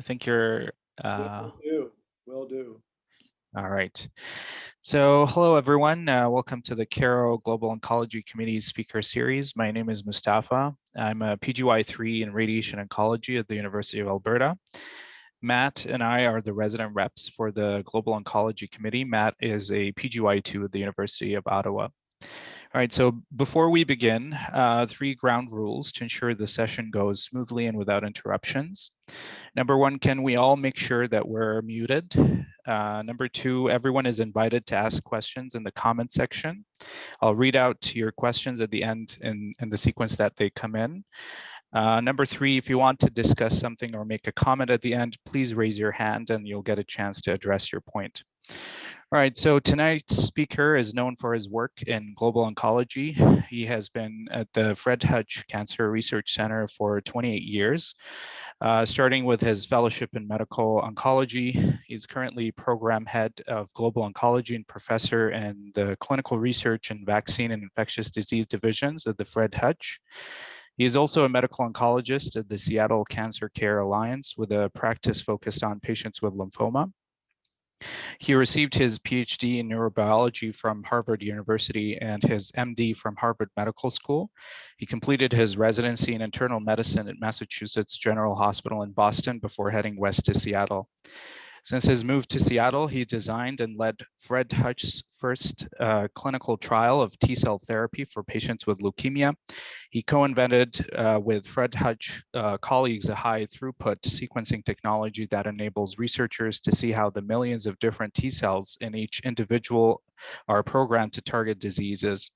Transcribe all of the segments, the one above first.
I think you're, Will do. Will do. all right. So hello, everyone. Welcome to the CARO-Global Oncology Committee speaker series. My name is Mustafa. I'm a PGY3 in Radiation Oncology at the University of Alberta. Matt and I are the resident reps for the Global Oncology Committee. Matt is a PGY2 at the University of Ottawa. All right, so before we begin, 3 ground rules to ensure the session goes smoothly and without interruptions. Number 1, can we all make sure that we're muted? Number 2, everyone is invited to ask questions in the comment section. I'll read out your questions at the end in the sequence that they come in. Number 3, if you want to discuss something or make a comment at the end, please raise your hand and you'll get a chance to address your point. All right, so tonight's speaker is known for his work in global oncology. He has been at the Fred Hutch Cancer Research Center for 28 years, starting with his fellowship in medical oncology. He's currently program head of global oncology and professor in the clinical research and vaccine and infectious disease divisions at the Fred Hutch. He is also a medical oncologist at the Seattle Cancer Care Alliance with a practice focused on patients with lymphoma. He received his PhD in neurobiology from Harvard University and his MD from Harvard Medical School. He completed his residency in internal medicine at Massachusetts General Hospital in Boston before heading west to Seattle. Since his move to Seattle, he designed and led Fred Hutch's first clinical trial of T-cell therapy for patients with leukemia. He co-invented with Fred Hutch colleagues a high-throughput sequencing technology that enables researchers to see how the millions of different T-cells in each individual are programmed to target diseases.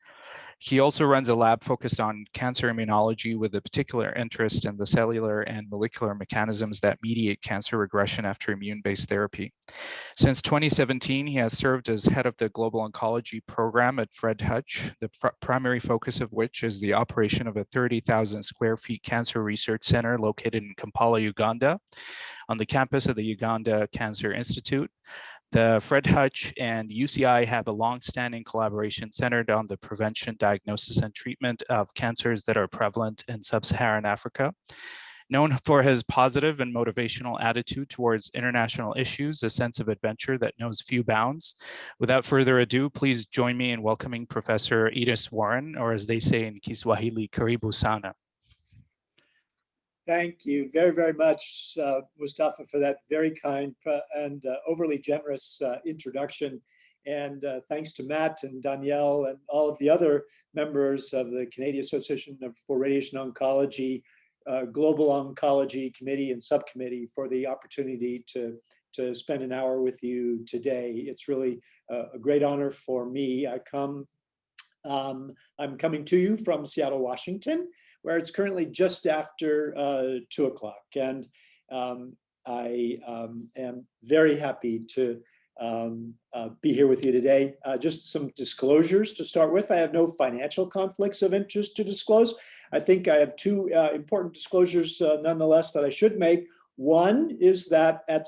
He also runs a lab focused on cancer immunology with a particular interest in the cellular and molecular mechanisms that mediate cancer regression after immune-based therapy. Since 2017, he has served as head of the Global Oncology program at Fred Hutch, the primary focus of which is the operation of a 30,000 square feet cancer research center located in Kampala, Uganda, on the campus of the Uganda Cancer Institute. The Fred Hutch and UCI have a long-standing collaboration centered on the prevention, diagnosis, and treatment of cancers that are prevalent in sub-Saharan Africa. Known for his positive and motivational attitude towards international issues, a sense of adventure that knows few bounds. Without further ado, please join me in welcoming Professor Edus Warren, or as they say in Kiswahili, Karibu Sana. Thank you very, very much, Mustafa, for that very kind and overly generous introduction. And thanks to Matt and Danielle and all of the other members of the Canadian Association for Radiation Oncology, Global Oncology Committee and Subcommittee for the opportunity to spend an hour with you today. It's really a great honor for me. I'm coming to you from Seattle, Washington, where it's currently just after 2 o'clock. And I am very happy to be here with you today. Just some disclosures to start with. I have no financial conflicts of interest to disclose. I think I have 2 important disclosures nonetheless that I should make. One is that at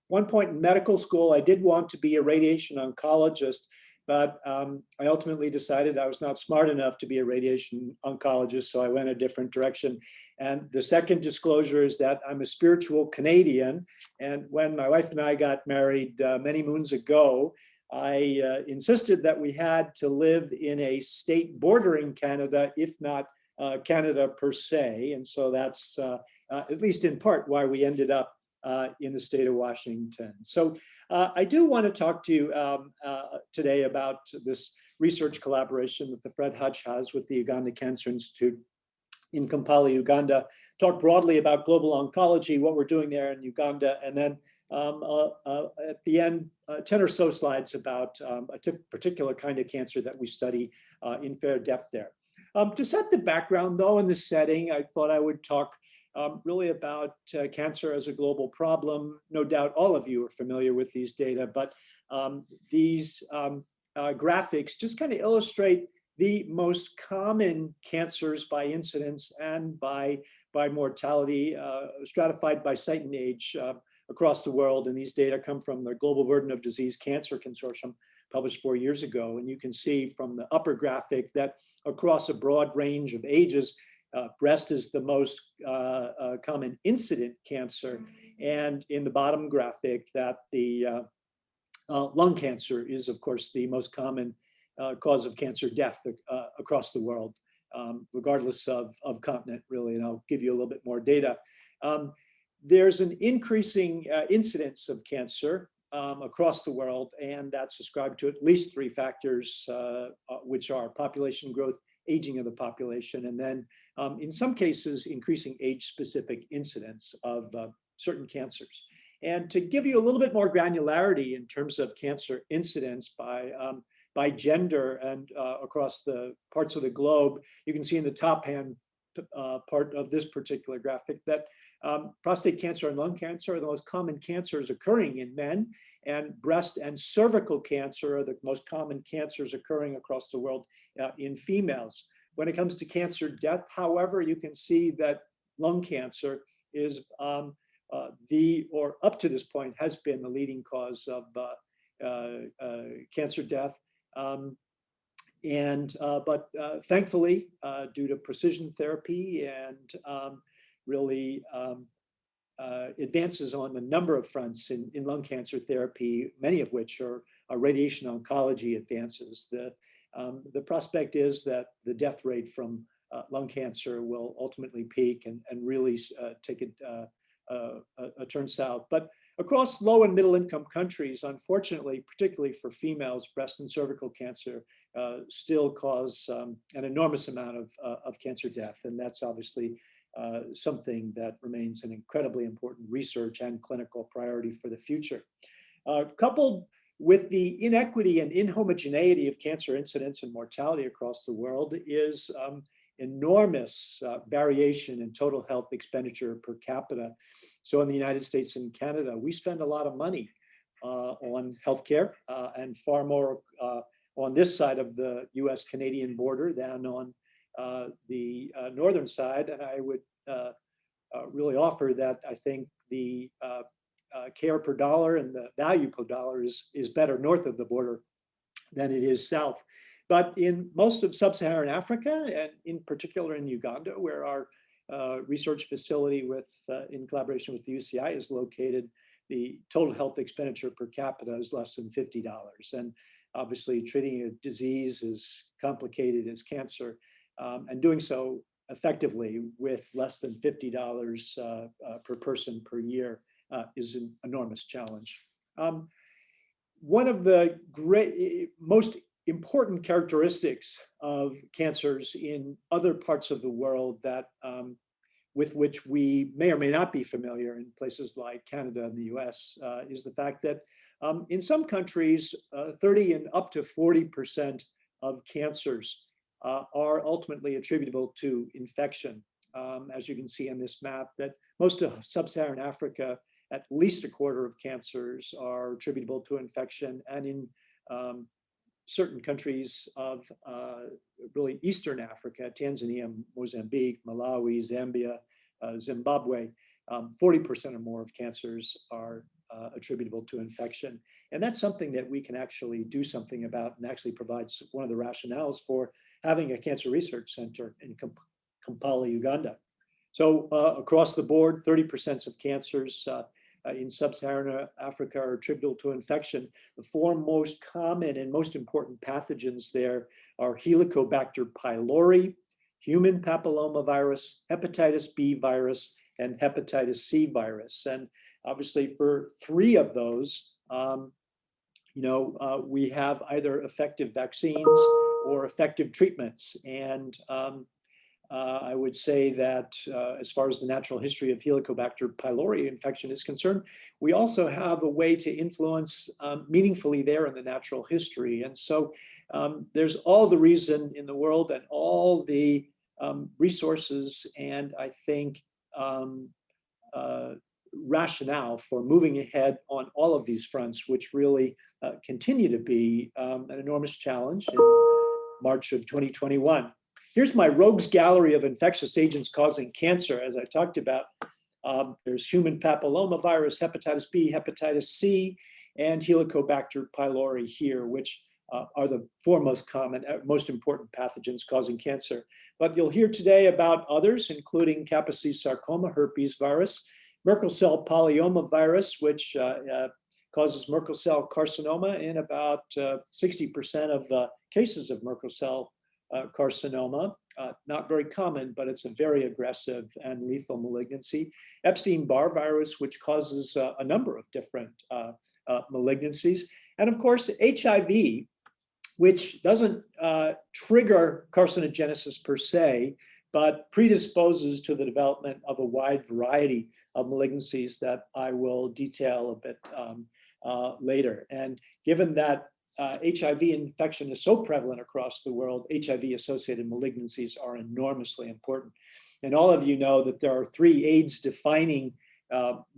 one point in medical school, I did want to be a radiation oncologist, but I ultimately decided I was not smart enough to be a radiation oncologist, so I went a different direction. And the second disclosure is that I'm a spiritual Canadian, and when my wife and I got married many moons ago, I insisted that we had to live in a state bordering Canada, if not Canada per se. And so that's, at least in part, why we ended up in the state of Washington. So I do want to talk to you today about this research collaboration that the Fred Hutch has with the Uganda Cancer Institute in Kampala, Uganda. Talk broadly about global oncology, what we're doing there in Uganda, and then at the end, 10 or so slides about a particular kind of cancer that we study in fair depth there. To set the background, though, in this setting, I thought I would talk really about cancer as a global problem. No doubt all of you are familiar with these data, but these graphics just kind of illustrate the most common cancers by incidence and by mortality, stratified by site and age across the world. And these data come from the Global Burden of Disease Cancer Consortium, published 4 years ago. And you can see from the upper graphic that across a broad range of ages, breast is the most common incident cancer. And in the bottom graphic, that the lung cancer is, of course, the most common cause of cancer death across the world, regardless of continent, really. And I'll give you a little bit more data. There's an increasing incidence of cancer across the world, and that's ascribed to at least 3 factors, which are population growth, aging of the population, and then in some cases, increasing age-specific incidence of certain cancers. And to give you a little bit more granularity in terms of cancer incidence by gender and across the parts of the globe, you can see in the top hand part of this particular graphic that prostate cancer and lung cancer are the most common cancers occurring in men, and breast and cervical cancer are the most common cancers occurring across the world in females. When it comes to cancer death, however, you can see that lung cancer is or up to this point has been the leading cause of cancer death. But thankfully, due to precision therapy and really advances on a number of fronts in lung cancer therapy, many of which are radiation oncology advances, the prospect is that the death rate from lung cancer will ultimately peak and really take a turn south. But across low and middle income countries, unfortunately, particularly for females, breast and cervical cancer still cause an enormous amount of cancer death. And that's obviously something that remains an incredibly important research and clinical priority for the future. Coupled with the inequity and inhomogeneity of cancer incidence and mortality across the world is enormous variation in total health expenditure per capita. So in the United States and Canada, we spend a lot of money on healthcare and far more on this side of the US-Canadian border than on the northern side. And I would really offer that I think the care per dollar and the value per dollar is better north of the border than it is south. But in most of sub-Saharan Africa, and in particular in Uganda, where our research facility in collaboration with the UCI is located, the total health expenditure per capita is less than $50. And obviously treating a disease as complicated as cancer and doing so effectively with less than $50 per person per year is an enormous challenge. One of the most important characteristics of cancers in other parts of the world that with which we may or may not be familiar in places like Canada and the US is the fact that in some countries, 30 and up to 40% of cancers are ultimately attributable to infection. As you can see on this map, that most of sub-Saharan Africa, at least a quarter of cancers are attributable to infection, and in certain countries of really Eastern Africa, Tanzania, Mozambique, Malawi, Zambia, Zimbabwe, 40% or more of cancers are attributable to infection. And that's something that we can actually do something about, and actually provides one of the rationales for having a cancer research center in Kampala, Uganda. So across the board, 30% of cancers in sub-Saharan Africa are attributable to infection. The 4 most common and most important pathogens there are Helicobacter pylori, human papillomavirus, hepatitis B virus, and hepatitis C virus. And obviously for 3 of those, we have either effective vaccines or effective treatments. And I would say that as far as the natural history of Helicobacter pylori infection is concerned, we also have a way to influence meaningfully there in the natural history. And so there's all the reason in the world and all the resources and I think rationale for moving ahead on all of these fronts, which really continue to be an enormous challenge in March of 2021. Here's my rogues gallery of infectious agents causing cancer. As I talked about, there's human papillomavirus, hepatitis B, hepatitis C, and Helicobacter pylori here, which are the 4 most common, most important pathogens causing cancer. But you'll hear today about others, including Kaposi sarcoma, herpes virus, Merkel cell polyoma virus, which causes Merkel cell carcinoma in about 60% of cases of Merkel cell carcinoma. Not very common, but it's a very aggressive and lethal malignancy. Epstein-Barr virus, which causes a number of different malignancies. And of course, HIV, which doesn't trigger carcinogenesis per se, but predisposes to the development of a wide variety of malignancies that I will detail a bit later. And given that HIV infection is so prevalent across the world, HIV-associated malignancies are enormously important. And all of you know that there are 3 AIDS-defining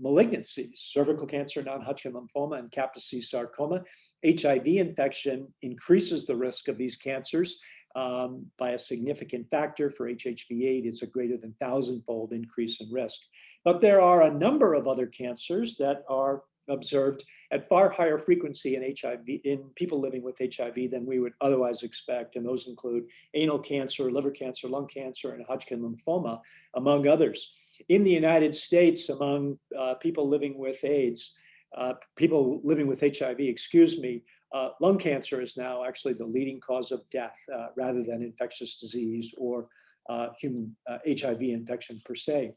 malignancies: cervical cancer, non-Hodgkin lymphoma, and Kaposi sarcoma. HIV infection increases the risk of these cancers by a significant factor. For HHV-8, it's a greater than 1,000-fold increase in risk. But there are a number of other cancers that are observed at far higher frequency in HIV, in people living with HIV, than we would otherwise expect. And those include anal cancer, liver cancer, lung cancer, and Hodgkin lymphoma, among others. In the United States, among people living with AIDS, people living with HIV, excuse me, lung cancer is now actually the leading cause of death rather than infectious disease or human HIV infection per se.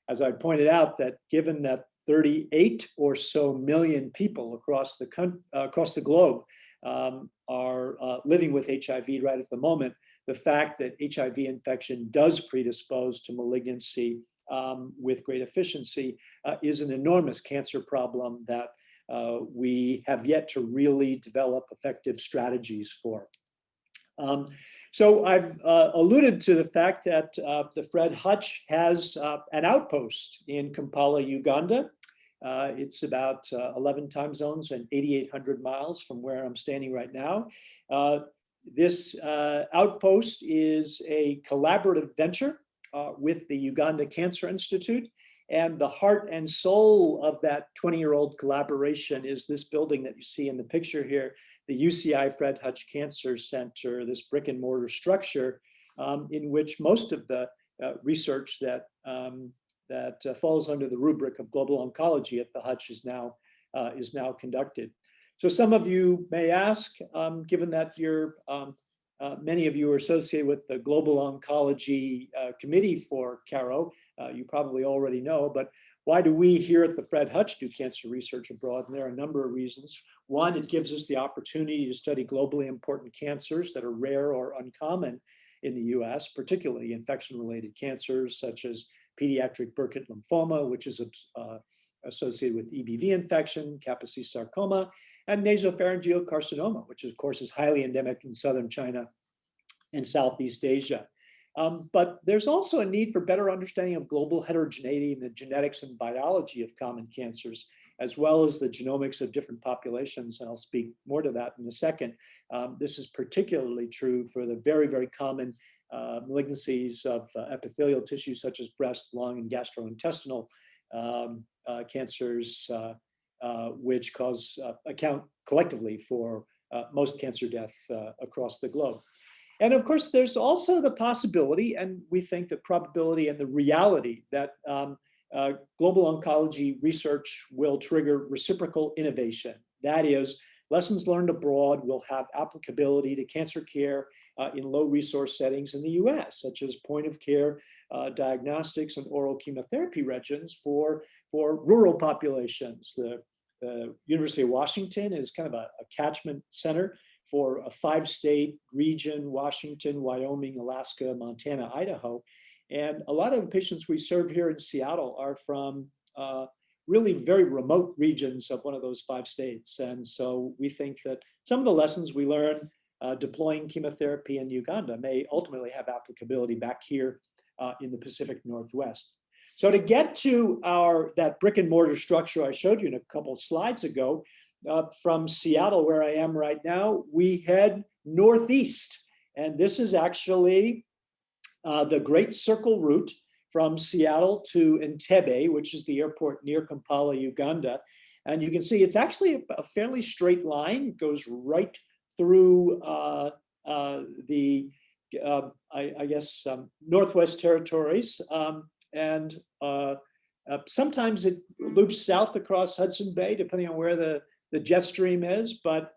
As I pointed out, that given that 38 or so million people across the globe are living with HIV right at the moment, the fact that HIV infection does predispose to malignancy with great efficiency is an enormous cancer problem that we have yet to really develop effective strategies for. So I've alluded to the fact that the Fred Hutch has an outpost in Kampala, Uganda. It's about 11 time zones and 8,800 miles from where I'm standing right now. This outpost is a collaborative venture with the Uganda Cancer Institute. And the heart and soul of that 20-year-old collaboration is this building that you see in the picture here, the UCI Fred Hutch Cancer Center, this brick and mortar structure in which most of the research that falls under the rubric of global oncology at the Hutch is now conducted. So some of you may ask, given that many of you are associated with the Global Oncology Committee for CARO, you probably already know, but why do we here at the Fred Hutch do cancer research abroad? And there are a number of reasons. One, it gives us the opportunity to study globally important cancers that are rare or uncommon in the US, particularly infection-related cancers such as pediatric Burkitt lymphoma, which is associated with EBV infection, Kaposi sarcoma, and nasopharyngeal carcinoma, which of course is highly endemic in southern China and Southeast Asia. But there's also a need for better understanding of global heterogeneity in the genetics and biology of common cancers, as well as the genomics of different populations. And I'll speak more to that in a second. This is particularly true for the very, very common malignancies of epithelial tissue, such as breast, lung, and gastrointestinal cancers, which account collectively for most cancer death across the globe. And of course, there's also the possibility, and we think the probability and the reality that global oncology research will trigger reciprocal innovation. That is, lessons learned abroad will have applicability to cancer care in low resource settings in the US, such as point of care diagnostics and oral chemotherapy regimens for rural populations. The University of Washington is kind of a catchment center for a 5-state region: Washington, Wyoming, Alaska, Montana, Idaho. And a lot of the patients we serve here in Seattle are from really very remote regions of one of those 5 states. And so we think that some of the lessons we learn deploying chemotherapy in Uganda may ultimately have applicability back here in the Pacific Northwest. So to get to that brick and mortar structure I showed you in a couple of slides ago, from Seattle, where I am right now, we head northeast. And this is actually the Great Circle route from Seattle to Entebbe, which is the airport near Kampala, Uganda. And you can see it's actually a fairly straight line. It goes right through Northwest Territories and Sometimes it loops south across Hudson Bay, depending on where the jet stream is, but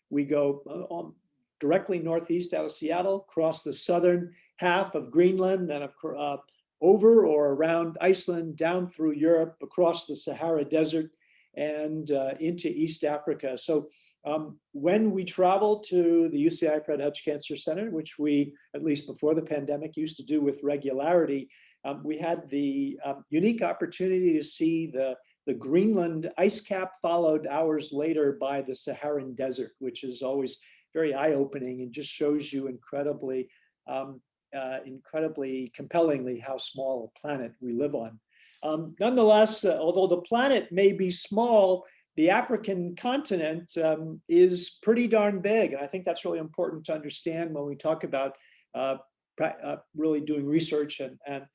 we go directly northeast out of Seattle, cross the southern half of Greenland, then over or around Iceland, down through Europe, across the Sahara Desert, and into East Africa. So when we travel to the UCI Fred Hutch Cancer Center, which we, at least before the pandemic, used to do with regularity, we had the unique opportunity to see the Greenland ice cap, followed hours later by the Saharan Desert, which is always very eye-opening and just shows you incredibly compellingly how small a planet we live on. Nonetheless, although the planet may be small, the African continent is pretty darn big. And I think that's really important to understand when we talk about really doing research and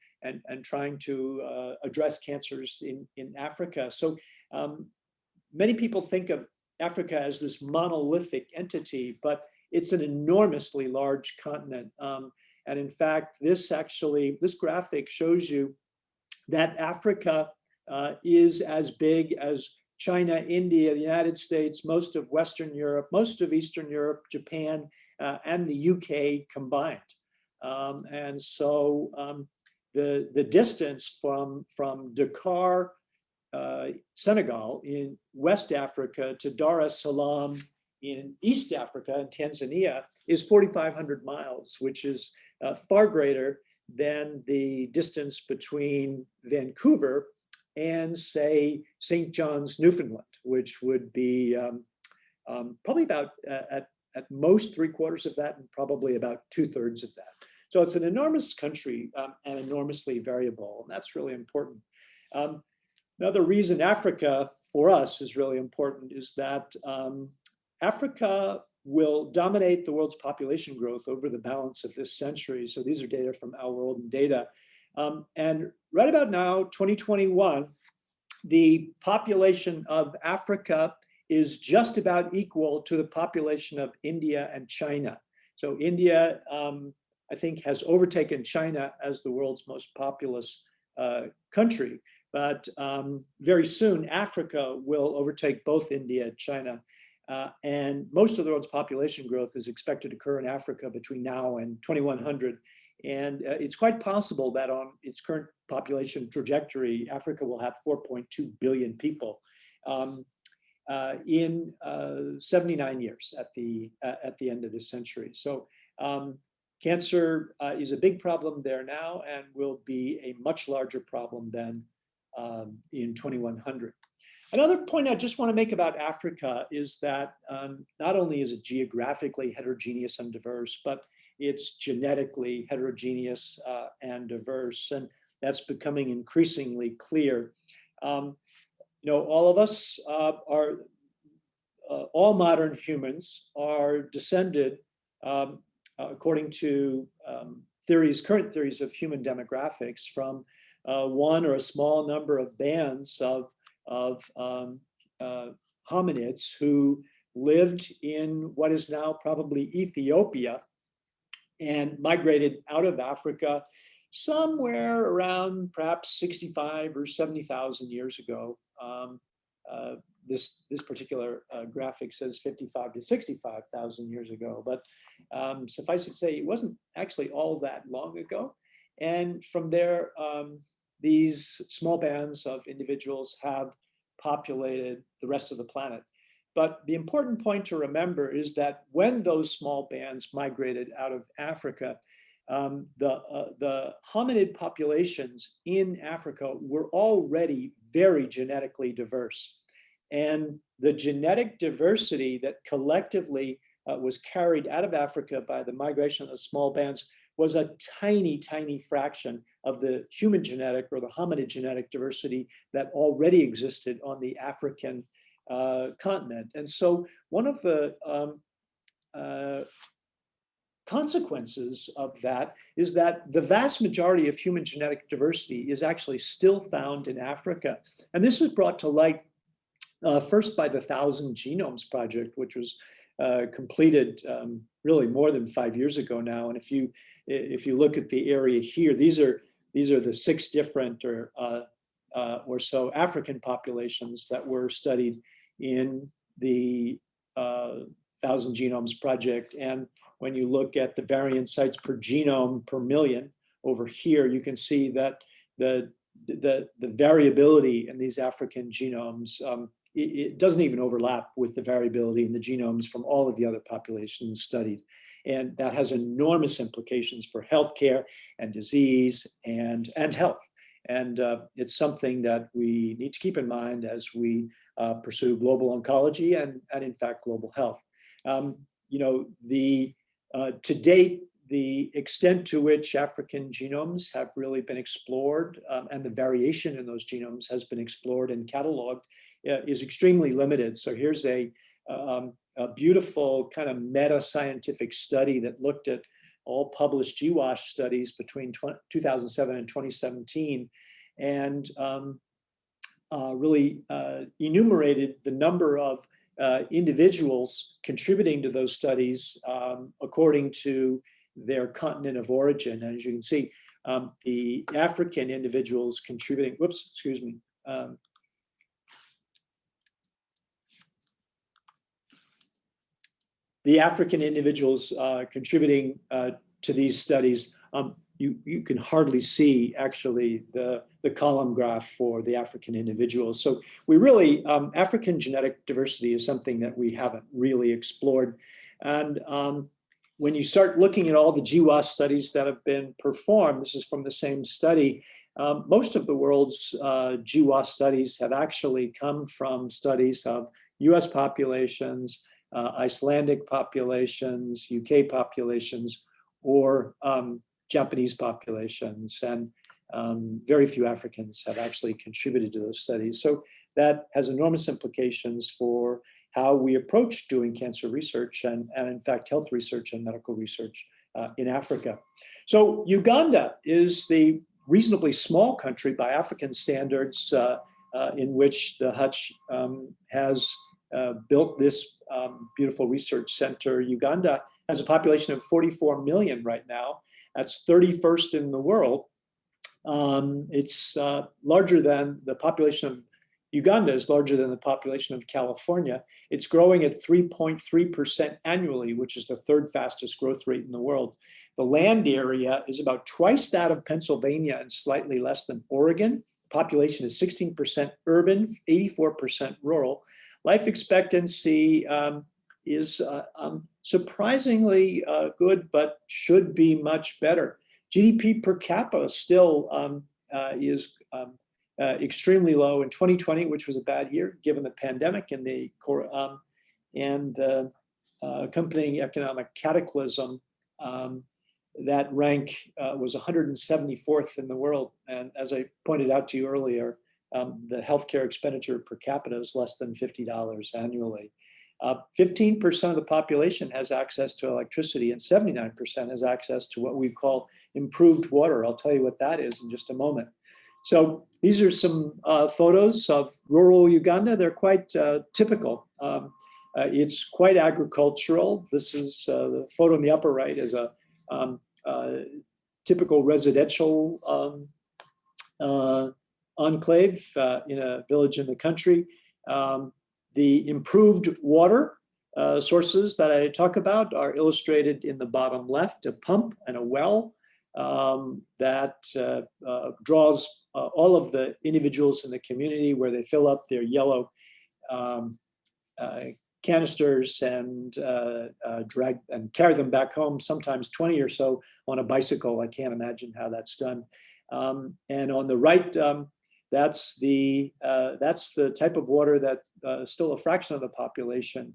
trying to address cancers in Africa. So many people think of Africa as this monolithic entity, but it's an enormously large continent. And in fact, this graphic shows you that Africa is as big as China, India, the United States, most of Western Europe, most of Eastern Europe, Japan, and the UK combined. And so the distance from Dakar, Senegal in West Africa to Dar es Salaam in East Africa and Tanzania is 4,500 miles, which is far greater than the distance between Vancouver and, say, St. John's, Newfoundland, which would be probably about at most 3/4 of that and probably about 2/3 of that. So it's an enormous country and enormously variable, and that's really important. Another reason Africa for us is really important is that Africa will dominate the world's population growth over the balance of this century. So these are data from Our World in Data. And right about now, 2021, the population of Africa is just about equal to the population of India and China. So India, I think, has overtaken China as the world's most populous country. But very soon, Africa will overtake both India and China. And most of the world's population growth is expected to occur in Africa between now and 2100. And it's quite possible that on its current population trajectory, Africa will have 4.2 billion people in 79 years at the end of this century. So cancer is a big problem there now and will be a much larger problem than in 2100. Another point I just want to make about Africa is that not only is it geographically heterogeneous and diverse, but it's genetically heterogeneous and diverse, and that's becoming increasingly clear. All of us all modern humans are descended, according to current theories of human demographics, from one or a small number of bands of hominids who lived in what is now probably Ethiopia and migrated out of Africa somewhere around perhaps 65 or 70,000 years ago. This particular graphic says 55 to 65,000 years ago, but suffice it to say, it wasn't actually all that long ago. And from there, these small bands of individuals have populated the rest of the planet. But the important point to remember is that when those small bands migrated out of Africa, the hominid populations in Africa were already very genetically diverse. And the genetic diversity that collectively was carried out of Africa by the migration of the small bands was a tiny, tiny fraction of the human genetic or the hominid genetic diversity that already existed on the African continent. And so one of the consequences of that is that the vast majority of human genetic diversity is actually still found in Africa. And this was brought to light first by the 1,000 Genomes Project, which was completed really more than 5 years ago now. And if you look at the area here, these are the 6 different or so African populations that were studied in the 1,000 Genomes Project. And when you look at the variant sites per genome per million, over here, you can see that the variability in these African genomes, it doesn't even overlap with the variability in the genomes from all of the other populations studied. And that has enormous implications for healthcare and disease and health. And it's something that we need to keep in mind as we pursue global oncology and in fact, global health. You know, to date, the extent to which African genomes have really been explored and the variation in those genomes has been explored and cataloged is extremely limited. So here's a beautiful kind of meta-scientific study that looked at all published GWAS studies between 2007 and 2017 and really enumerated the number of individuals contributing to those studies according to their continent of origin. And as you can see, the African individuals contributing, whoops, excuse me. The African individuals contributing to these studies, you can hardly see actually the column graph for the African individuals. So we really, African genetic diversity is something that we haven't really explored. And when you start looking at all the GWAS studies that have been performed, this is from the same study, most of the world's GWAS studies have actually come from studies of US populations, Icelandic populations, UK populations, or Japanese populations, and very few Africans have actually contributed to those studies. So that has enormous implications for how we approach doing cancer research and in fact, health research and medical research in Africa. So Uganda is the reasonably small country by African standards in which the Hutch has built this beautiful research center. Uganda has a population of 44 million right now. That's 31st in the world. It's larger than the population of Uganda is larger than the population of California. It's growing at 3.3% annually, which is the third fastest growth rate in the world. The land area is about twice that of Pennsylvania and slightly less than Oregon. The population is 16% urban, 84% rural. Life expectancy is surprisingly good, but should be much better. GDP per capita still is extremely low in 2020, which was a bad year given the pandemic and the accompanying economic cataclysm. That rank was 174th in the world. And as I pointed out to you earlier, the healthcare expenditure per capita is less than $50 annually. 15% of the population has access to electricity and 79% has access to what we call improved water. I'll tell you what that is in just a moment. So these are some photos of rural Uganda. They're quite typical. It's quite agricultural. This is the photo in the upper right is a typical residential enclave in a village in the country. The improved water sources that I talk about are illustrated in the bottom left, a pump and a well that draws all of the individuals in the community where they fill up their yellow canisters and drag and carry them back home, sometimes 20 or so on a bicycle. I can't imagine how that's done. And on the right, that's the type of water that still a fraction of the population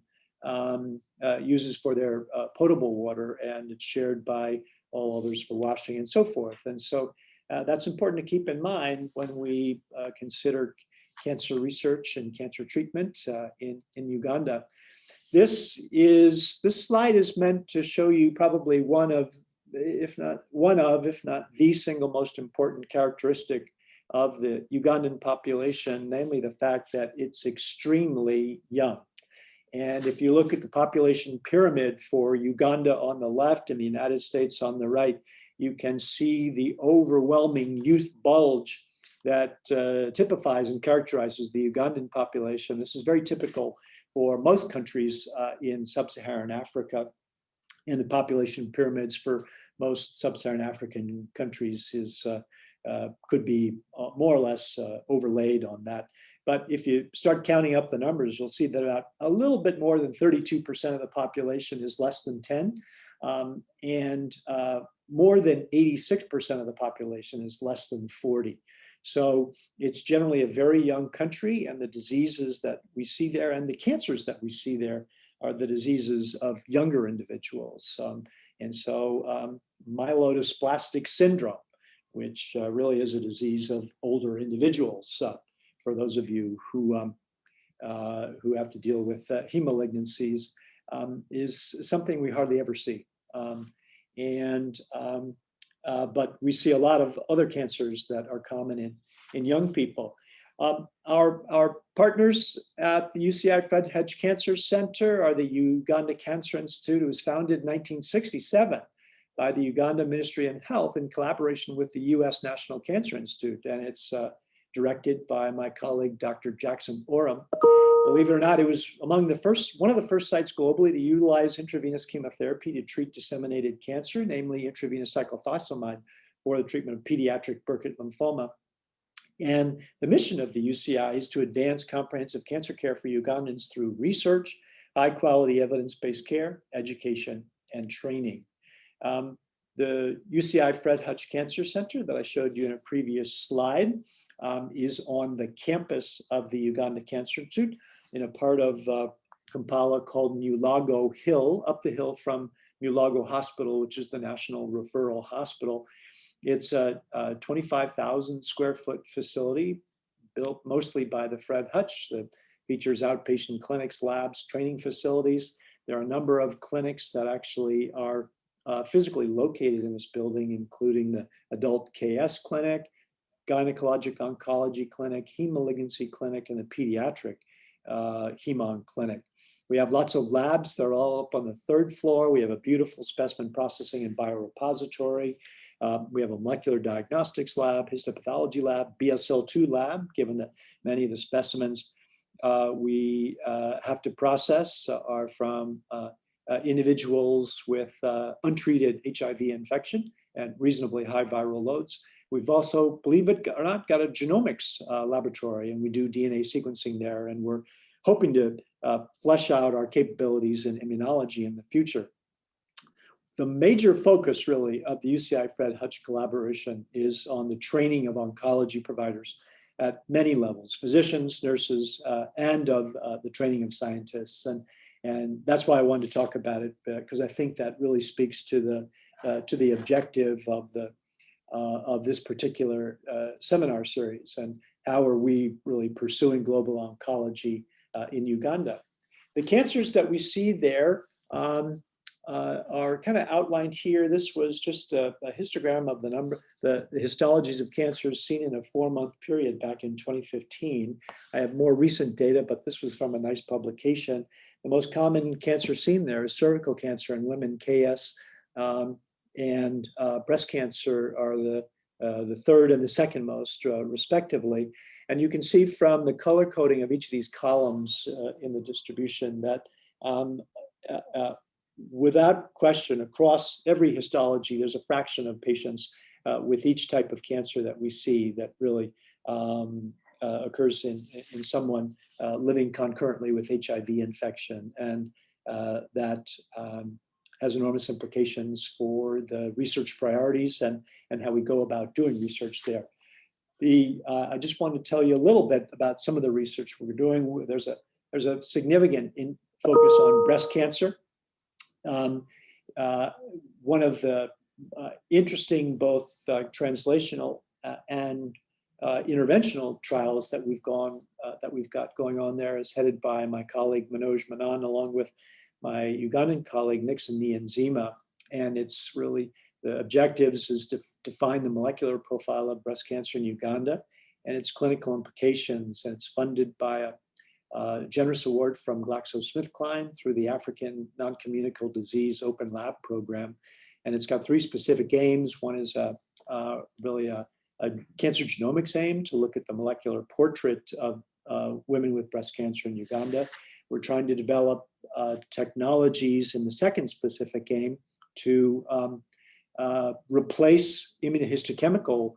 uses for their potable water, and it's shared by all others for washing and so forth. And so that's important to keep in mind when we consider cancer research and cancer treatment in Uganda. This slide is meant to show you probably one of, if not the single most important characteristic of the Ugandan population, namely the fact that it's extremely young. And if you look at the population pyramid for Uganda on the left and the United States on the right, you can see the overwhelming youth bulge that typifies and characterizes the Ugandan population. This is very typical for most countries in sub-Saharan Africa, and the population pyramids for most sub-Saharan African countries is could be more or less overlaid on that. But if you start counting up the numbers, you'll see that about a little bit more than 32% of the population is less than 10, and more than 86% of the population is less than 40. So it's generally a very young country, and the diseases that we see there and the cancers that we see there are the diseases of younger individuals. And so myelodysplastic syndrome, which really is a disease of older individuals, for those of you who have to deal with heme malignancies, is something we hardly ever see. But we see a lot of other cancers that are common in young people. Our partners at the UCI Fred Hutch Cancer Center are the Uganda Cancer Institute. It was founded in 1967 by the Uganda Ministry of Health in collaboration with the US National Cancer Institute. And it's directed by my colleague, Dr. Jackson Oram. Believe it or not, it was among the one of the first sites globally to utilize intravenous chemotherapy to treat disseminated cancer, namely intravenous cyclophosphamide for the treatment of pediatric Burkitt lymphoma. And the mission of the UCI is to advance comprehensive cancer care for Ugandans through research, high quality evidence-based care, education, and training. The UCI Fred Hutch Cancer Center that I showed you in a previous slide is on the campus of the Uganda Cancer Institute in a part of Kampala called Mulago Hill, up the hill from Mulago Hospital, which is the national referral hospital. It's a 25,000 square foot facility built mostly by the Fred Hutch that features outpatient clinics, labs, training facilities. There are a number of clinics that actually are physically located in this building, including the adult KS clinic, gynecologic oncology clinic, heme malignancy clinic, and the pediatric hemonc clinic. We have lots of labs. They're all up on the third floor. We have a beautiful specimen processing and biorepository. We have a molecular diagnostics lab, histopathology lab, BSL-2 lab, given that many of the specimens we have to process are from individuals with untreated HIV infection and reasonably high viral loads. We've also, believe it or not, got a genomics laboratory, and we do DNA sequencing there, and we're hoping to flesh out our capabilities in immunology in the future. The major focus really of the UCI Fred Hutch collaboration is on the training of oncology providers at many levels, physicians, nurses, and of the training of scientists. And that's why I wanted to talk about it, because I think that really speaks to the objective of this particular seminar series, and how are we really pursuing global oncology in Uganda. The cancers that we see there are kind of outlined here. This was just a histogram of the histologies of cancers seen in a 4-month period back in 2015. I have more recent data, but this was from a nice publication. The most common cancer seen there is cervical cancer in women, KS, and breast cancer are the third and the second most, respectively. And you can see from the color coding of each of these columns in the distribution that without question, across every histology, there's a fraction of patients with each type of cancer that we see that really occurs in someone living concurrently with HIV infection. And that has enormous implications for the research priorities and how we go about doing research there. I just want to tell you a little bit about some of the research we're doing. There's a significant focus on breast cancer. One of the interesting both translational and interventional trials that we've got going on there is headed by my colleague Manoj Menon, along with my Ugandan colleague Nixon Niyonzima. And it's really, the objectives is to define the molecular profile of breast cancer in Uganda and its clinical implications. And it's funded by a generous award from GlaxoSmithKline through the African Non-Communicable Disease Open Lab Program. And it's got 3 specific aims. One is really a a cancer genomics aim to look at the molecular portrait of women with breast cancer in Uganda. We're trying to develop technologies in the second specific aim to replace immunohistochemical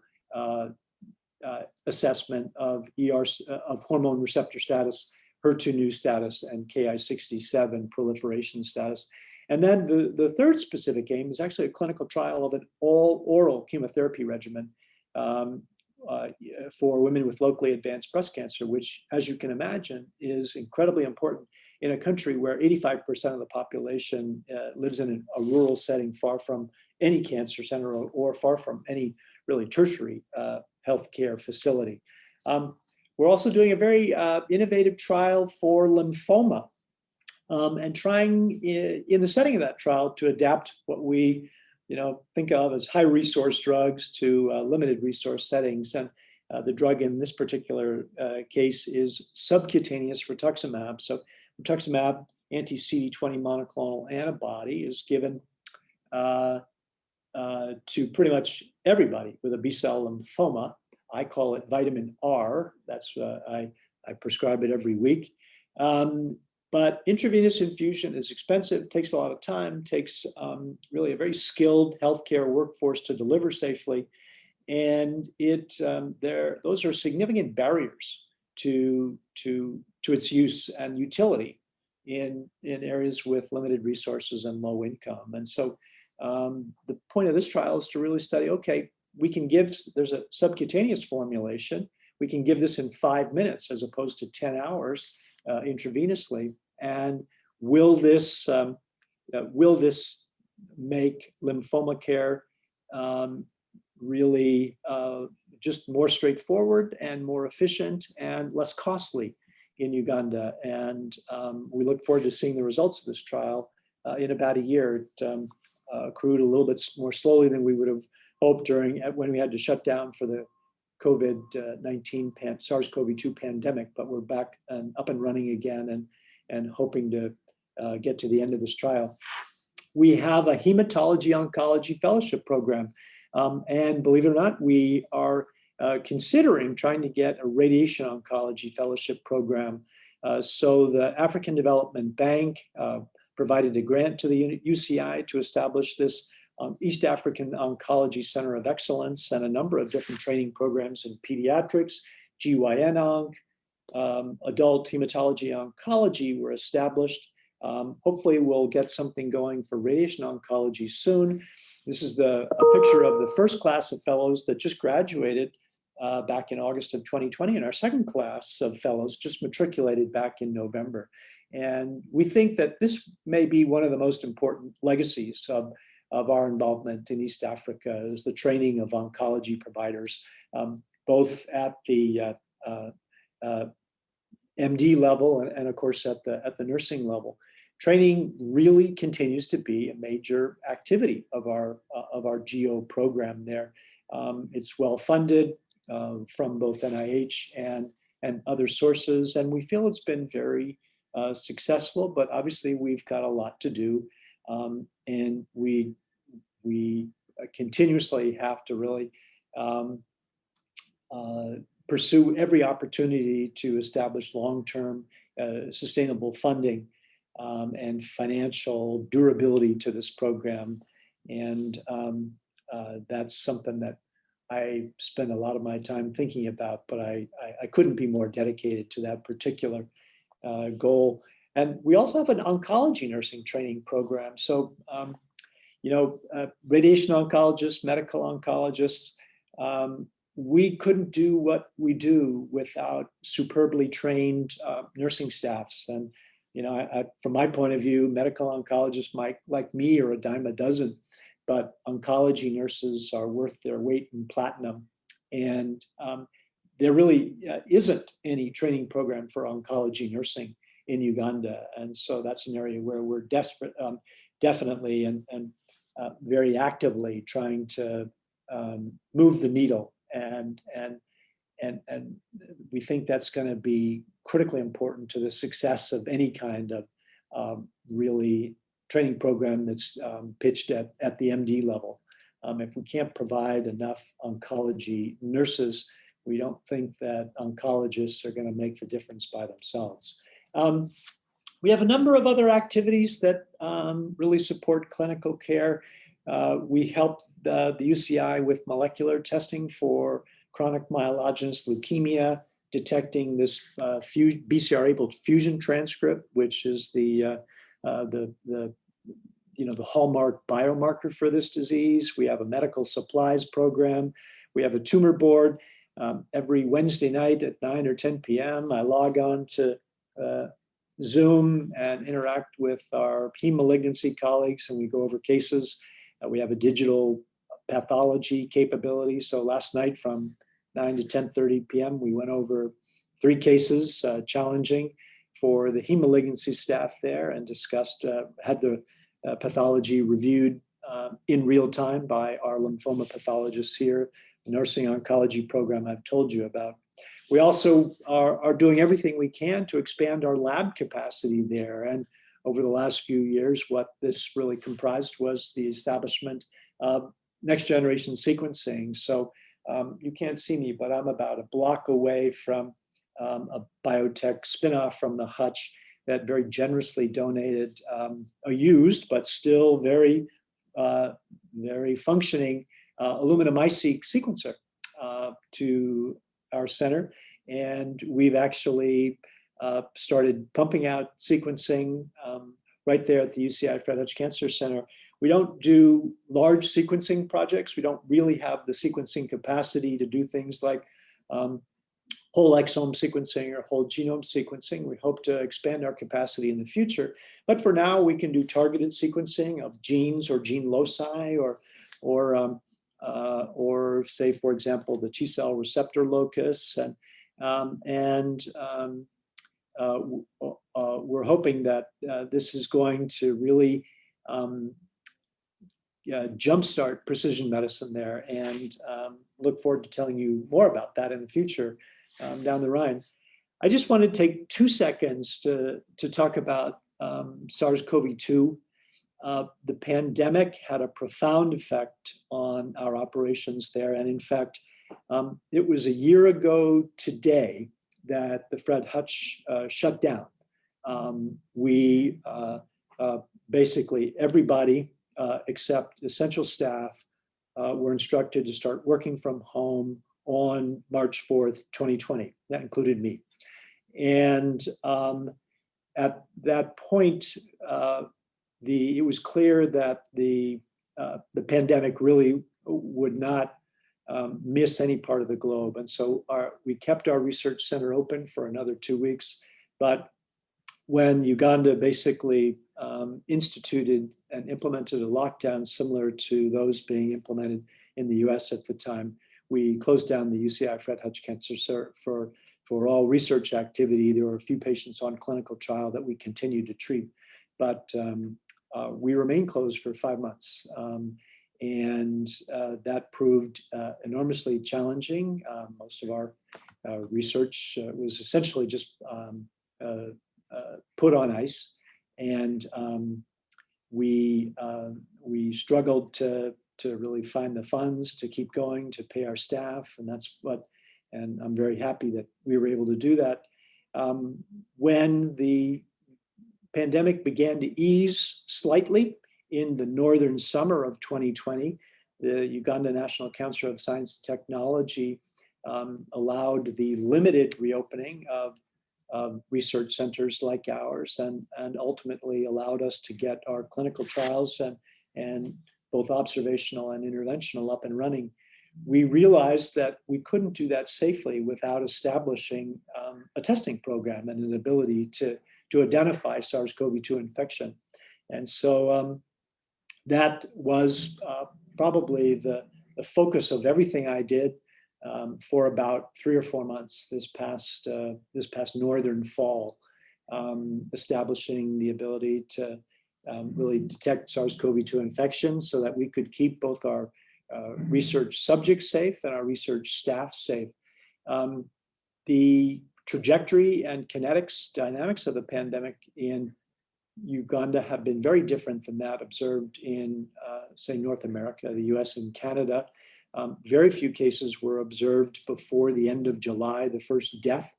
assessment of of hormone receptor status, HER2 new status, and Ki67 proliferation status. And then the third specific aim is actually a clinical trial of an all-oral chemotherapy regimen for women with locally advanced breast cancer, which, as you can imagine, is incredibly important in a country where 85% of the population lives in a rural setting, far from any cancer center or far from any really tertiary healthcare facility. We're also doing a very innovative trial for lymphoma, and trying in the setting of that trial to adapt what we think of as high resource drugs to limited resource settings. And the drug in this particular case is subcutaneous rituximab. So rituximab, anti-CD20 monoclonal antibody, is given to pretty much everybody with a B-cell lymphoma. I call it vitamin R. That's I prescribe it every week. But intravenous infusion is expensive, takes a lot of time, takes really a very skilled healthcare workforce to deliver safely. And those are significant barriers to its use and utility in areas with limited resources and low income. And so the point of this trial is to really study, okay, there's a subcutaneous formulation. We can give this in 5 minutes as opposed to 10 hours intravenously. And will this make lymphoma care really just more straightforward and more efficient and less costly in Uganda? And we look forward to seeing the results of this trial in about a year. It accrued a little bit more slowly than we would have hoped when we had to shut down for the COVID-19 SARS-CoV-2 pandemic, but we're back and up and running again and hoping to get to the end of this trial. We have a hematology oncology fellowship program. And believe it or not, we are considering trying to get a radiation oncology fellowship program. So the African Development Bank provided a grant to the UCI to establish this East African Oncology Center of Excellence, and a number of different training programs in pediatrics, GYN-onc, adult hematology oncology were established. Hopefully we'll get something going for radiation oncology soon. This is a picture of the first class of fellows that just graduated back in August of 2020, and our second class of fellows just matriculated back in November. And we think that this may be one of the most important legacies of our involvement in East Africa, is the training of oncology providers, both at the MD level and of course at the nursing level. Training really continues to be a major activity of our GEO program there. It's well funded from both NIH and other sources, and we feel it's been very successful, but obviously we've got a lot to do, and we continuously have to really pursue every opportunity to establish long-term sustainable funding and financial durability to this program. And that's something that I spend a lot of my time thinking about, but I couldn't be more dedicated to that particular goal. And we also have an oncology nursing training program. So, radiation oncologists, medical oncologists, we couldn't do what we do without superbly trained nursing staffs. And, from my point of view, medical oncologists might, like me, are a dime a dozen, but oncology nurses are worth their weight in platinum. And there really isn't any training program for oncology nursing in Uganda. And so that's an area where we're definitely and very actively trying to move the needle. And we think that's going to be critically important to the success of any kind of really training program that's pitched at the MD level. If we can't provide enough oncology nurses, we don't think that oncologists are going to make the difference by themselves. We have a number of other activities that really support clinical care. We help the UCI with molecular testing for chronic myelogenous leukemia, detecting this BCR-ABL fusion transcript, which is the hallmark biomarker for this disease. We have a medical supplies program. We have a tumor board. Every Wednesday night at 9 or 10 p.m., I log on to Zoom and interact with our heme malignancy colleagues, and we go over cases. We have a digital pathology capability. So last night from 9 to 10:30 p.m., we went over 3 cases, challenging for the heme malignancy staff there, and discussed, had the pathology reviewed in real time by our lymphoma pathologists here, the nursing oncology program I've told you about. We also are doing everything we can to expand our lab capacity there. And over the last few years, what this really comprised was the establishment of next generation sequencing. So you can't see me, but I'm about a block away from a biotech spinoff from the Hutch that very generously donated a used but still very functioning aluminum iSeq sequencer to our center. And we've actually started pumping out sequencing right there at the UCI Fred Hutch Cancer Center. We don't do large sequencing projects. We don't really have the sequencing capacity to do things like whole exome sequencing or whole genome sequencing. We hope to expand our capacity in the future. But for now, we can do targeted sequencing of genes or gene loci, or say, for example, the T-cell receptor locus. And we're hoping that this is going to really jumpstart precision medicine there, and look forward to telling you more about that in the future down the Rhine. I just want to take 2 seconds to talk about SARS-CoV-2. The pandemic had a profound effect on our operations there. And in fact, it was a year ago today that the Fred Hutch shut down. Basically everybody except essential staff were instructed to start working from home on March 4th, 2020. That included me. And at that point, it was clear that the pandemic really would not miss any part of the globe. And so we kept our research center open for another 2 weeks. But when Uganda basically instituted and implemented a lockdown similar to those being implemented in the US at the time, we closed down the UCI Fred Hutch Cancer Center for all research activity. There were a few patients on clinical trial that we continued to treat, but we remained closed for 5 months. And that proved enormously challenging. Most of our research was essentially just put on ice. And we struggled to really find the funds to keep going, to pay our staff. And I'm very happy that we were able to do that. When the pandemic began to ease slightly in the northern summer of 2020, the Uganda National Council of Science and Technology allowed the limited reopening of research centers like ours, and ultimately allowed us to get our clinical trials and both observational and interventional up and running. We realized that we couldn't do that safely without establishing a testing program and an ability to identify SARS-CoV-2 infection. And so that was probably the focus of everything I did for about 3 or 4 months this past northern fall, establishing the ability to really detect SARS-CoV-2 infection so that we could keep both our research subjects safe and our research staff safe. The trajectory and kinetics, dynamics of the pandemic in Uganda have been very different than that observed in, say, North America, the US and Canada. Very few cases were observed before the end of July. The first death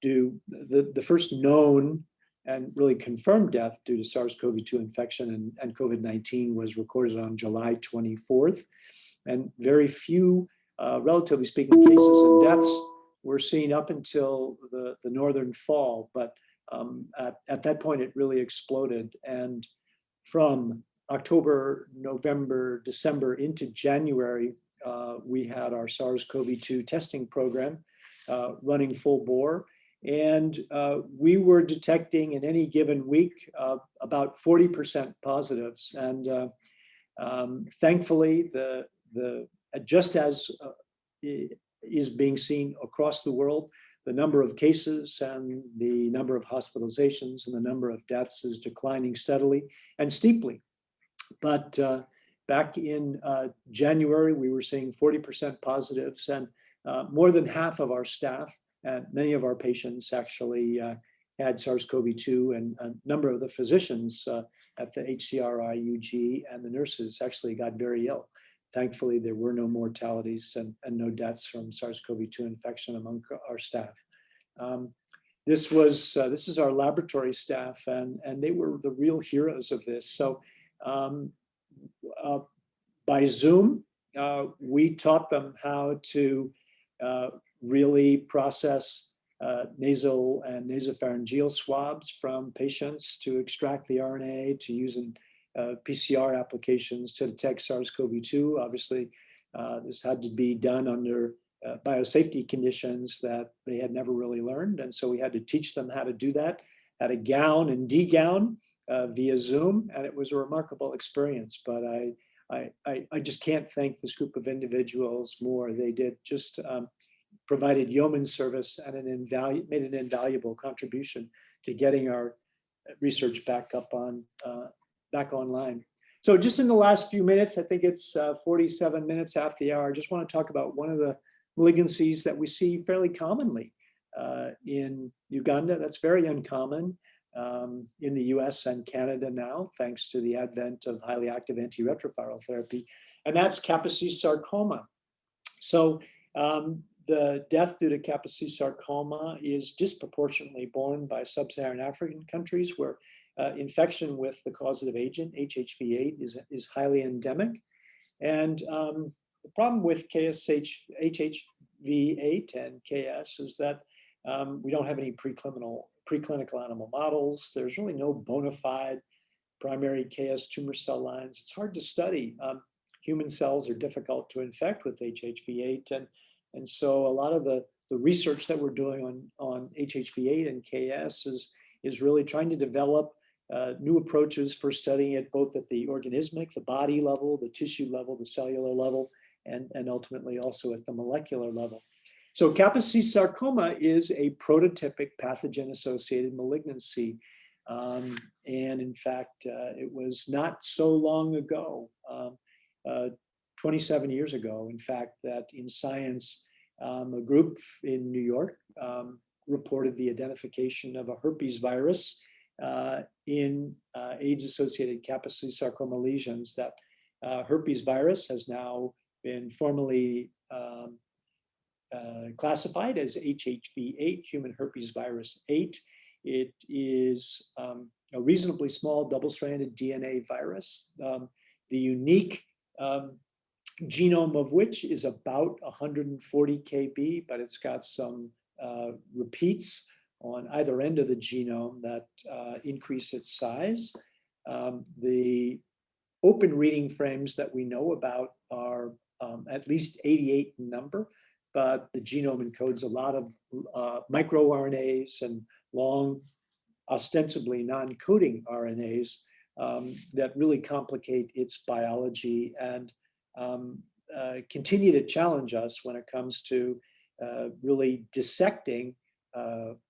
the first known and really confirmed death due to SARS-CoV-2 infection and COVID-19 was recorded on July 24th. And very few, relatively speaking, cases and deaths were seen up until the northern fall. But at that point, it really exploded. And from October, November, December into January, we had our SARS-CoV-2 testing program running full bore. And we were detecting in any given week about 40% positives. And thankfully, just as is being seen across the world, the number of cases and the number of hospitalizations and the number of deaths is declining steadily and steeply. But back in January, we were seeing 40% positives, and more than half of our staff and many of our patients actually had SARS-CoV-2, and a number of the physicians at the FHCRC and the nurses actually got very ill. Thankfully, there were no mortalities and no deaths from SARS-CoV-2 infection among our staff. This is our laboratory staff, and they were the real heroes of this. So by Zoom, we taught them how to really process nasal and nasopharyngeal swabs from patients to extract the RNA, to using PCR applications to detect SARS-CoV-2. Obviously, this had to be done under biosafety conditions that they had never really learned. And so we had to teach them how to do that, how to gown and degown via Zoom. And it was a remarkable experience. But I just can't thank this group of individuals more. They did just provided yeoman service and made an invaluable contribution to getting our research back online. So just in the last few minutes, I think it's 47 minutes after the hour, I just want to talk about one of the malignancies that we see fairly commonly in Uganda. That's very uncommon in the US and Canada now, thanks to the advent of highly active antiretroviral therapy, and that's Kaposi sarcoma. So the death due to Kaposi sarcoma is disproportionately borne by sub-Saharan African countries, where infection with the causative agent, HHV8, is highly endemic. And the problem with HHV8 and KS is that we don't have any preclinical animal models. There's really no bona fide primary KS tumor cell lines. It's hard to study. Human cells are difficult to infect with HHV8. And so a lot of the research that we're doing on HHV8 and KS is really trying to develop new approaches for studying it both at the organismic, the body level, the tissue level, the cellular level, and ultimately also at the molecular level. So Kaposi sarcoma is a prototypic pathogen-associated malignancy. And in fact, it was not so long ago, 27 years ago, in fact, that in Science, a group in New York reported the identification of a herpes virus in AIDS-associated Kaposi sarcoma lesions. That herpes virus has now been formally classified as HHV8, human herpes virus 8. It is a reasonably small double-stranded DNA virus. The unique genome of which is about 140 kb, but it's got some repeats on either end of the genome that increase its size. The open reading frames that we know about are at least 88 in number, but the genome encodes a lot of microRNAs and long, ostensibly non-coding RNAs that really complicate its biology and continue to challenge us when it comes to really dissecting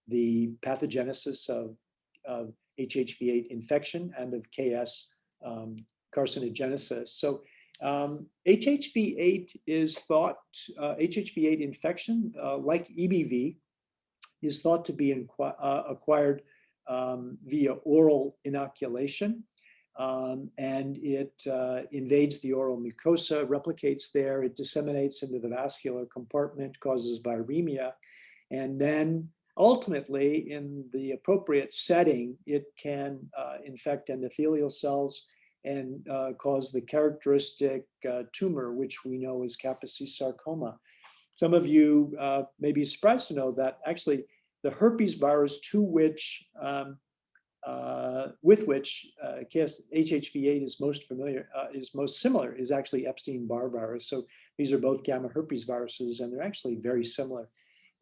the pathogenesis of HHV8 infection and of KS carcinogenesis. So HHV8 is thought, HHV8 infection, like EBV, is thought to be acquired via oral inoculation. And it invades the oral mucosa, replicates there, it disseminates into the vascular compartment, causes viremia, and then ultimately, in the appropriate setting, it can infect endothelial cells and cause the characteristic tumor, which we know is Kaposi sarcoma. Some of you may be surprised to know that actually the herpes virus with which HHV8 is most familiar, is most similar, is actually Epstein-Barr virus. So these are both gamma herpes viruses, and they're actually very similar.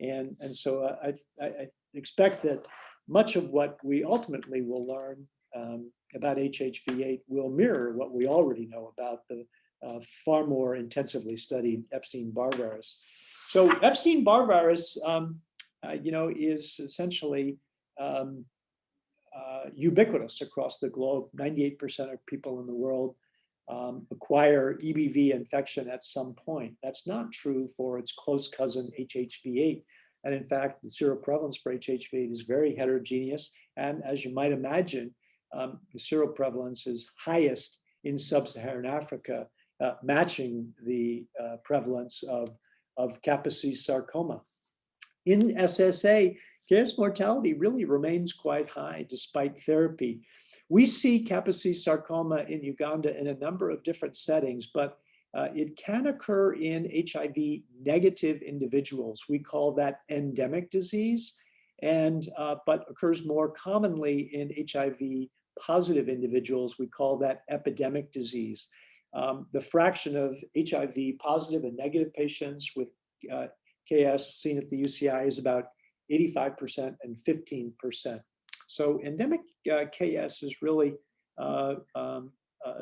And so I expect that much of what we ultimately will learn about HHV8 will mirror what we already know about the far more intensively studied Epstein-Barr virus. So Epstein-Barr virus, is essentially ubiquitous across the globe. 98% of people in the world acquire EBV infection at some point. That's not true for its close cousin HHV8. And in fact, the seroprevalence for HHV8 is very heterogeneous. And as you might imagine, the seroprevalence is highest in sub-Saharan Africa, matching the prevalence of Kaposi sarcoma. In SSA, case mortality really remains quite high despite therapy. We see Kaposi sarcoma in Uganda in a number of different settings, but it can occur in HIV negative individuals. We call that endemic disease, and but occurs more commonly in HIV positive individuals. We call that epidemic disease. The fraction of HIV positive and negative patients with KS seen at the UCI is about 85% and 15%. So endemic KS is really a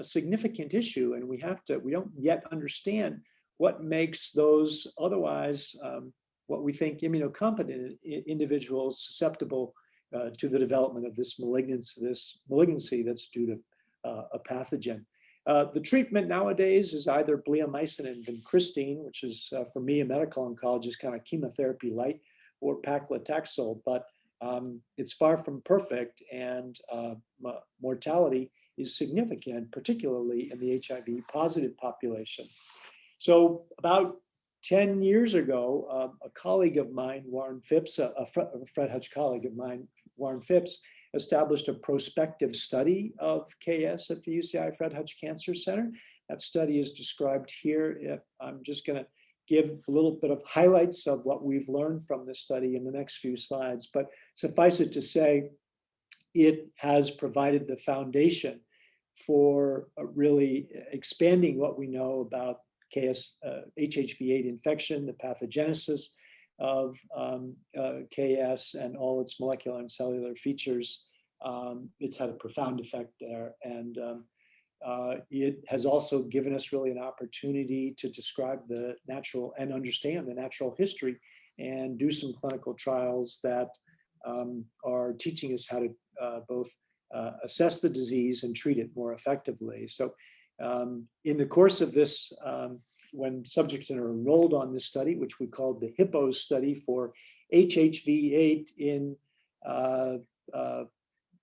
significant issue, and we don't yet understand what makes those otherwise what we think immunocompetent individuals susceptible to the development of this malignancy that's due to a pathogen. The treatment nowadays is either bleomycin and vincristine, which is for me a medical oncologist kind of chemotherapy light, or paclitaxel, but it's far from perfect, and mortality is significant, particularly in the HIV positive population. So about 10 years ago, a colleague of mine, Warren Phipps, a Fred Hutch colleague of mine, Warren Phipps, established a prospective study of KS at the UCI Fred Hutch Cancer Center. That study is described here. I'm just going to give a little bit of highlights of what we've learned from this study in the next few slides, but suffice it to say, it has provided the foundation for really expanding what we know about HHV8 infection, the pathogenesis of KS and all its molecular and cellular features. It's had a profound effect there, and it has also given us really an opportunity to describe the natural and understand the natural history and do some clinical trials that are teaching us how to both assess the disease and treat it more effectively. So in the course of this, when subjects are enrolled on this study, which we called the HIPPO study for HHV8 in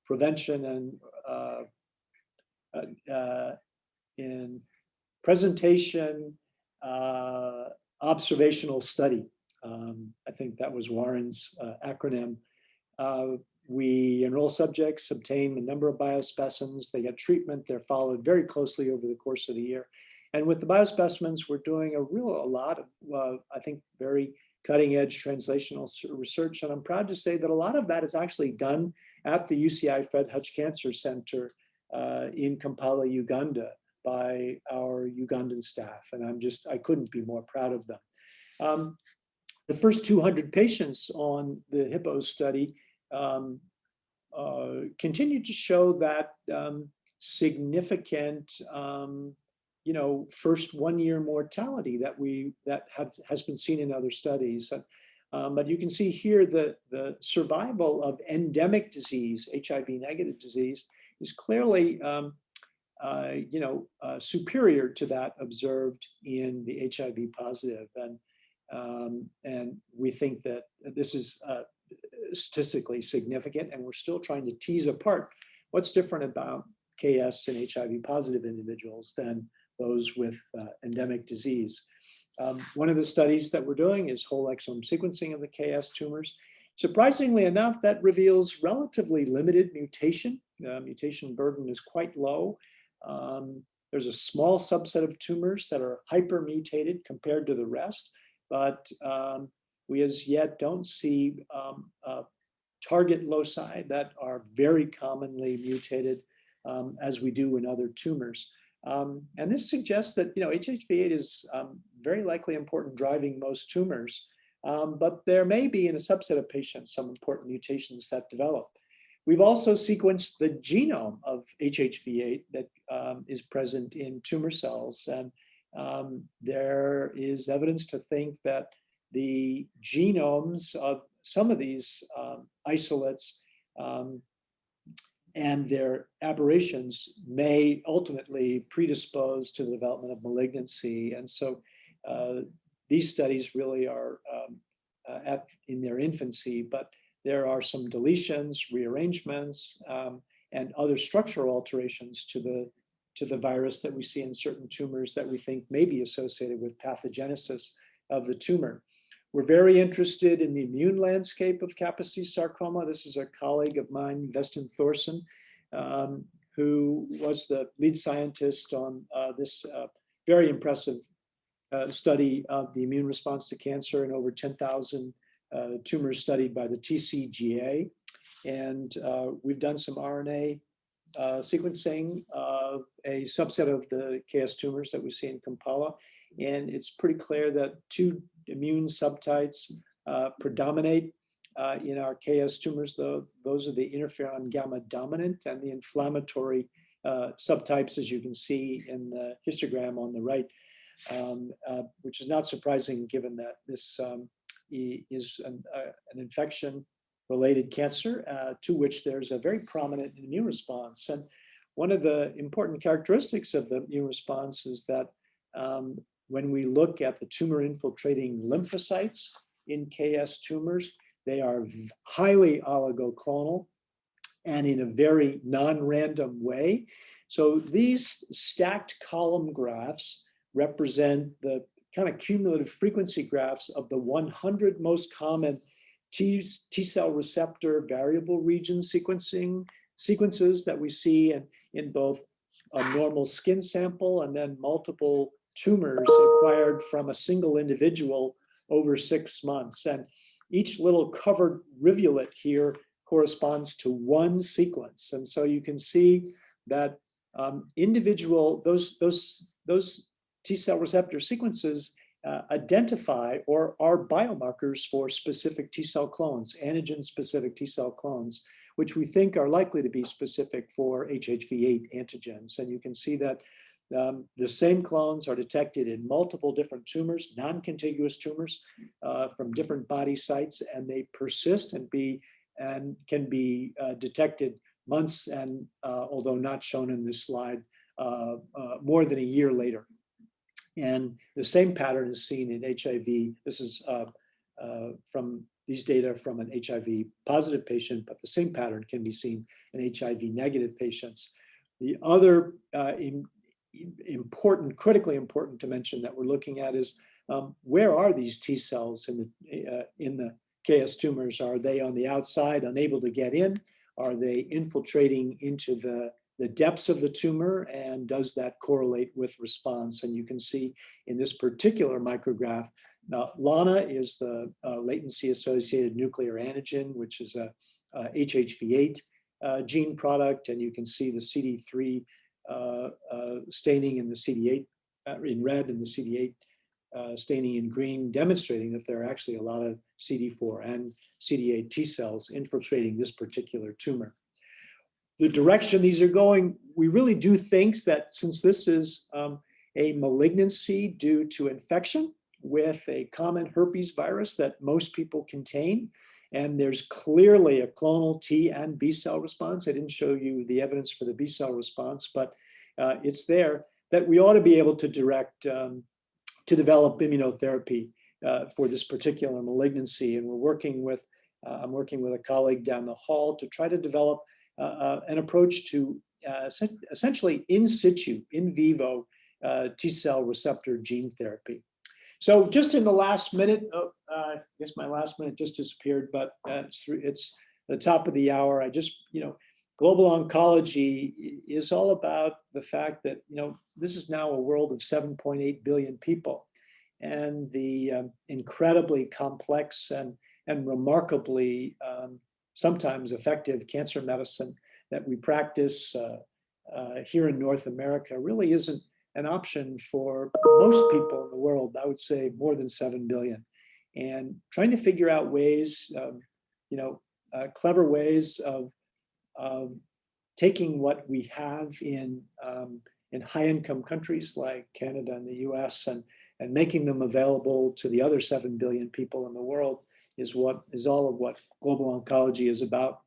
prevention and in presentation, observational study. I think that was Warren's acronym. We enroll subjects, obtain a number of biospecimens, they get treatment, they're followed very closely over the course of the year. And with the biospecimens, we're doing a lot of, I think, very cutting edge translational research. And I'm proud to say that a lot of that is actually done at the UCI Fred Hutch Cancer Center in Kampala, Uganda, by our Ugandan staff. And I couldn't be more proud of them. The first 200 patients on the HIPPO study continue to show that significant, first 1 year mortality that has been seen in other studies. But you can see here the survival of endemic disease, HIV negative disease, is clearly superior to that observed in the HIV positive. And we think that this is statistically significant, and we're still trying to tease apart what's different about KS in HIV positive individuals than those with endemic disease. One of the studies that we're doing is whole exome sequencing of the KS tumors. Surprisingly enough, that reveals relatively limited mutation. Mutation burden is quite low. There's a small subset of tumors that are hypermutated compared to the rest, but we as yet don't see target loci that are very commonly mutated as we do in other tumors. And this suggests that HHV8 is very likely important driving most tumors, but there may be in a subset of patients some important mutations that develop. We've also sequenced the genome of HHV8 that is present in tumor cells, and there is evidence to think that the genomes of some of these isolates and their aberrations may ultimately predispose to the development of malignancy. And so these studies really are in their infancy, but there are some deletions, rearrangements, and other structural alterations to the virus that we see in certain tumors that we think may be associated with pathogenesis of the tumor. We're very interested in the immune landscape of Kaposi sarcoma. This is a colleague of mine, Vestin Thorsen, who was the lead scientist on this very impressive study of the immune response to cancer in over 10,000 tumors studied by the TCGA. And we've done some RNA sequencing of a subset of the KS tumors that we see in Kampala. And it's pretty clear that two immune subtypes predominate in our KS tumors, though. Those are the interferon gamma dominant and the inflammatory subtypes, as you can see in the histogram on the right, which is not surprising given that this is an infection-related cancer to which there's a very prominent immune response. And one of the important characteristics of the immune response is that when we look at the tumor-infiltrating lymphocytes in KS tumors, they are highly oligoclonal and in a very non-random way. So these stacked column graphs represent the kind of cumulative frequency graphs of the 100 most common T-cell receptor variable region sequences that we see in both a normal skin sample and then multiple tumors acquired from a single individual over 6 months. And each little covered rivulet here corresponds to one sequence. And so you can see that those T-cell receptor sequences identify or are biomarkers for specific T-cell clones, antigen-specific T-cell clones, which we think are likely to be specific for HHV8 antigens. And you can see that the same clones are detected in multiple different tumors, non-contiguous tumors from different body sites, and they persist and can be detected months and, although not shown in this slide, more than a year later. And the same pattern is seen in HIV. This is from these data from an HIV positive patient, but the same pattern can be seen in HIV negative patients. The other critically important dimension that we're looking at is where are these T cells in the KS tumors? Are they on the outside, unable to get in? Are they infiltrating into the depths of the tumor, and does that correlate with response? And you can see in this particular micrograph, LANA is the latency-associated nuclear antigen, which is a HHV8 gene product, and you can see the CD3 staining in the CD8 in red and the CD8 staining in green, demonstrating that there are actually a lot of CD4 and CD8 T cells infiltrating this particular tumor. The direction these are going, we really do think that since this is a malignancy due to infection with a common herpes virus that most people contain, and there's clearly a clonal T and B cell response. I didn't show you the evidence for the B cell response, but it's there, that we ought to be able to direct, to develop immunotherapy for this particular malignancy. And we're working with I'm working with a colleague down the hall to try to develop an approach to essentially in situ, in vivo T-cell receptor gene therapy. So just in the last minute, I guess my last minute just disappeared, but it's the top of the hour. I just, global oncology is all about the fact that, this is now a world of 7.8 billion people, and the incredibly complex and remarkably sometimes effective cancer medicine that we practice here in North America really isn't an option for most people in the world. I would say more than 7 billion. And trying to figure out ways, clever ways of taking what we have in high-income countries like Canada and the US and making them available to the other 7 billion people in the world is all of what global oncology is about.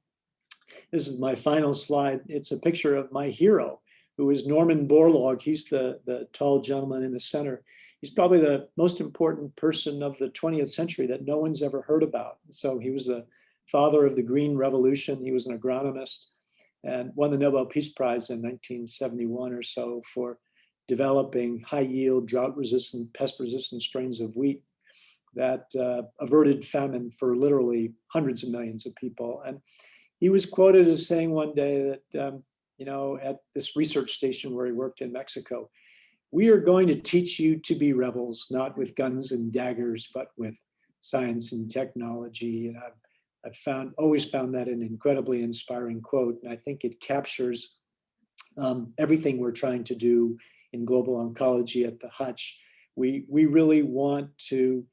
This is my final slide. It's a picture of my hero, who is Norman Borlaug. He's the tall gentleman in the center. He's probably the most important person of the 20th century that no one's ever heard about. So he was the father of the Green Revolution. He was an agronomist and won the Nobel Peace Prize in 1971 or so for developing high-yield, drought-resistant, pest-resistant strains of wheat that averted famine for literally hundreds of millions of people. And he was quoted as saying one day that, at this research station where he worked in Mexico, "We are going to teach you to be rebels, not with guns and daggers, but with science and technology." And I've always found that an incredibly inspiring quote. And I think it captures everything we're trying to do in global oncology at the Hutch. We really want to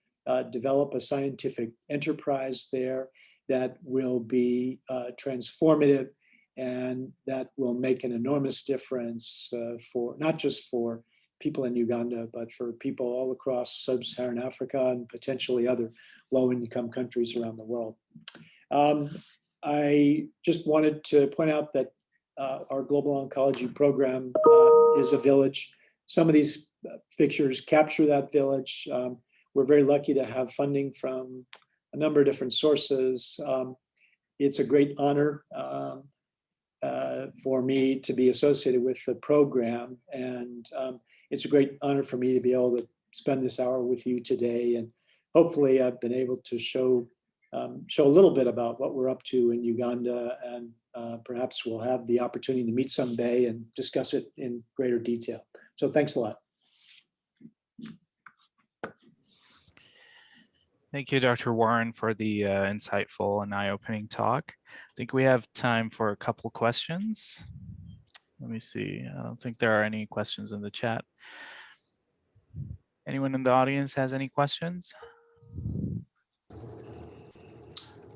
develop a scientific enterprise there that will be transformative and that will make an enormous difference for not just for people in Uganda, but for people all across sub-Saharan Africa and potentially other low-income countries around the world. I just wanted to point out that our global oncology program is a village. Some of these pictures capture that village. We're very lucky to have funding from a number of different sources. It's a great honor for me to be associated with the program. And it's a great honor for me to be able to spend this hour with you today. And hopefully I've been able to show a little bit about what we're up to in Uganda, and perhaps we'll have the opportunity to meet someday and discuss it in greater detail. So thanks a lot. Thank you, Dr. Warren, for the insightful and eye-opening talk. I think we have time for a couple questions. Let me see. I don't think there are any questions in the chat. Anyone in the audience has any questions?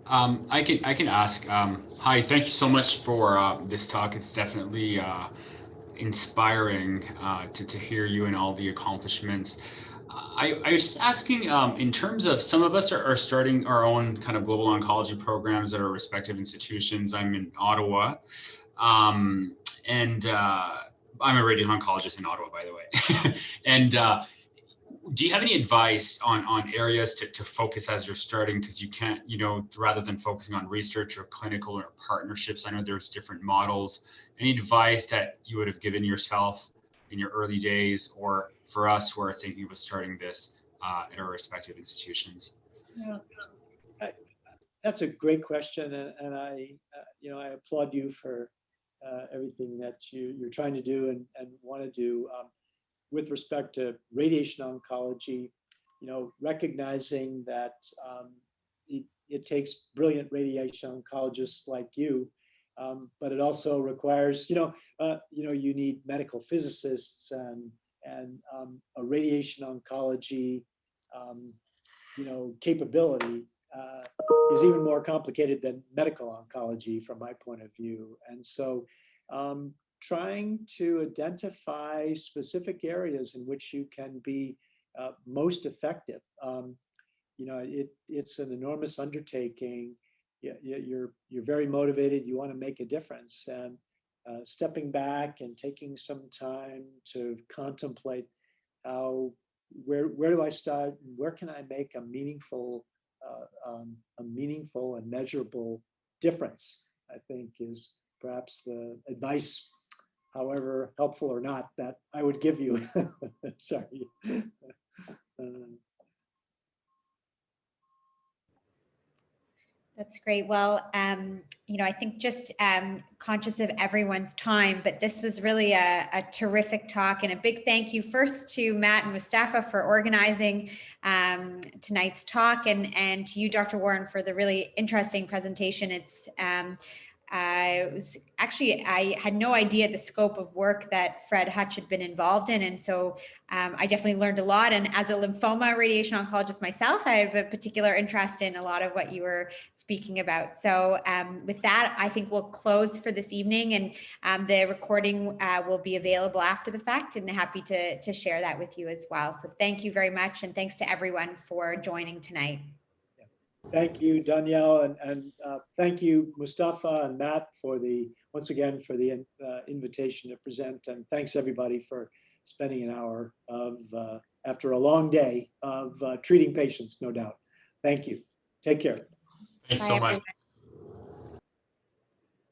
I can ask. Hi, thank you so much for this talk. It's definitely inspiring to hear you and all the accomplishments. I was just asking, in terms of, some of us are starting our own kind of global oncology programs at our respective institutions. I'm in Ottawa, and I'm a radiation oncologist in Ottawa, by the way. And do you have any advice on areas to focus as you're starting? Because you can't, rather than focusing on research or clinical or partnerships, I know there's different models. Any advice that you would have given yourself in your early days, or for us who are thinking of starting this at our respective institutions? Yeah, that's a great question, and I applaud you for everything that you're trying to do and want to do. With respect to radiation oncology, recognizing that it takes brilliant radiation oncologists like you, but it also requires, you need medical physicists and a radiation oncology, capability is even more complicated than medical oncology from my point of view. And so, trying to identify specific areas in which you can be most effective. It's an enormous undertaking. You're very motivated. You want to make a difference, and stepping back and taking some time to contemplate where do I start? Where can I make a meaningful a meaningful and measurable difference, I think, is perhaps the advice, however helpful or not, that I would give you. Sorry. That's great. Well, you know, I think just conscious of everyone's time, but this was really a terrific talk, and a big thank you first to Matt and Mustafa for organizing tonight's talk, and to you, Dr. Warren, for the really interesting presentation. It's I had no idea the scope of work that Fred Hutch had been involved in. And so I definitely learned a lot. And as a lymphoma radiation oncologist myself, I have a particular interest in a lot of what you were speaking about. So with that, I think we'll close for this evening, and the recording will be available after the fact, and happy to share that with you as well. So thank you very much. And thanks to everyone for joining tonight. Thank you, Danielle, and thank you, Mustafa and Matt, for once again for the invitation to present, and thanks everybody for spending an hour after a long day of treating patients, no doubt. Thank you. Take care. Thanks so much. Everyone.